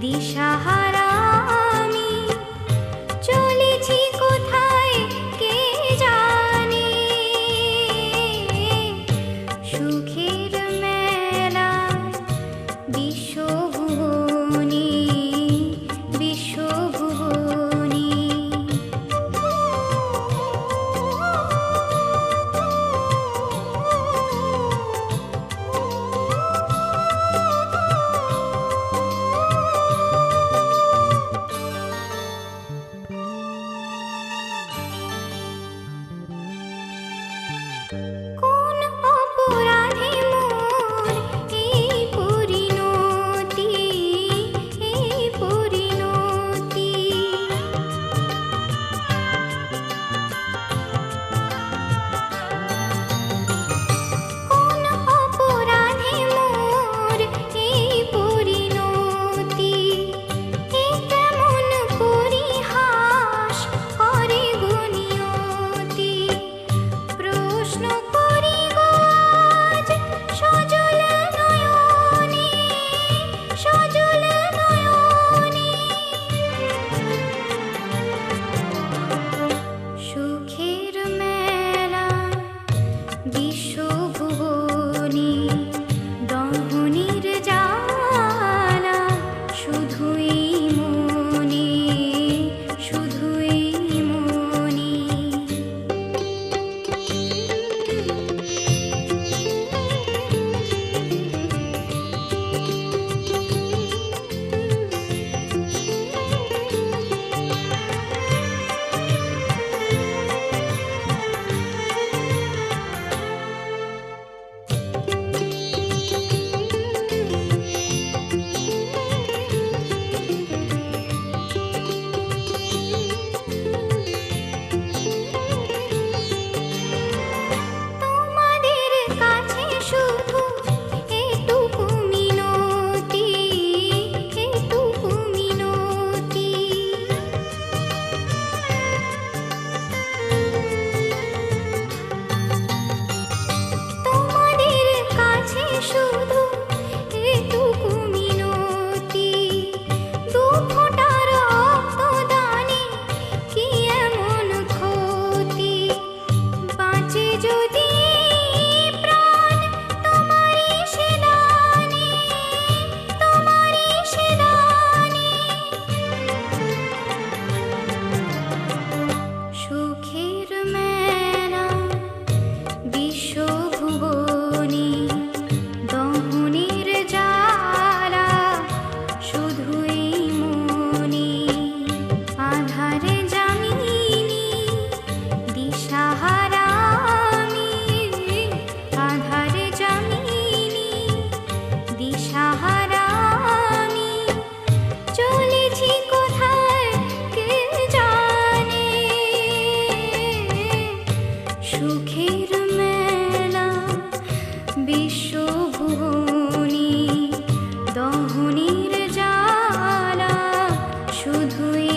দিশাহারা আমি চলেছি কোথায় কে জানে, সুখের মেলা বিশ্বভুবনী বিশ্বভুবনী। কোন অপরাধে মোর এই পরিণতি, এই পরিণতি। কোন অপরাধে মোর এই পরিণতি, এ কেমন পরিহাস করে গো নিয়তি। প্রশ্ন করি গো আজ সজল নয়নে, সজল নয়নে। সুখের মেলা বিশ্বভুবনী, দহনীর জ্বালা শুধুই মনে, শুধুই মনে। তোমাদের কাছে শুধু এটুকু মিনতি, এটুকু মিনতি। তোমাদের কাছে শুধু এটুকু মিনতি, দু ফোঁটা রক্তদানে কি এমন ক্ষতি। বাঁচে যদি প্রাণ তোমারই সে দানে, তোমারই সে দানে। সুখের মেলা বিশ্বভুবনী, দহনীর জ্বালা শুধুই মনে। আধারে জামিনী দিশাহারা আমি, আধারে জামিনী দিশাহারা আমি চলেছি কোথায় কে জানে। সুখের মেলা বিশ্বভুবনী, দহনীর জ্বালা শুধুই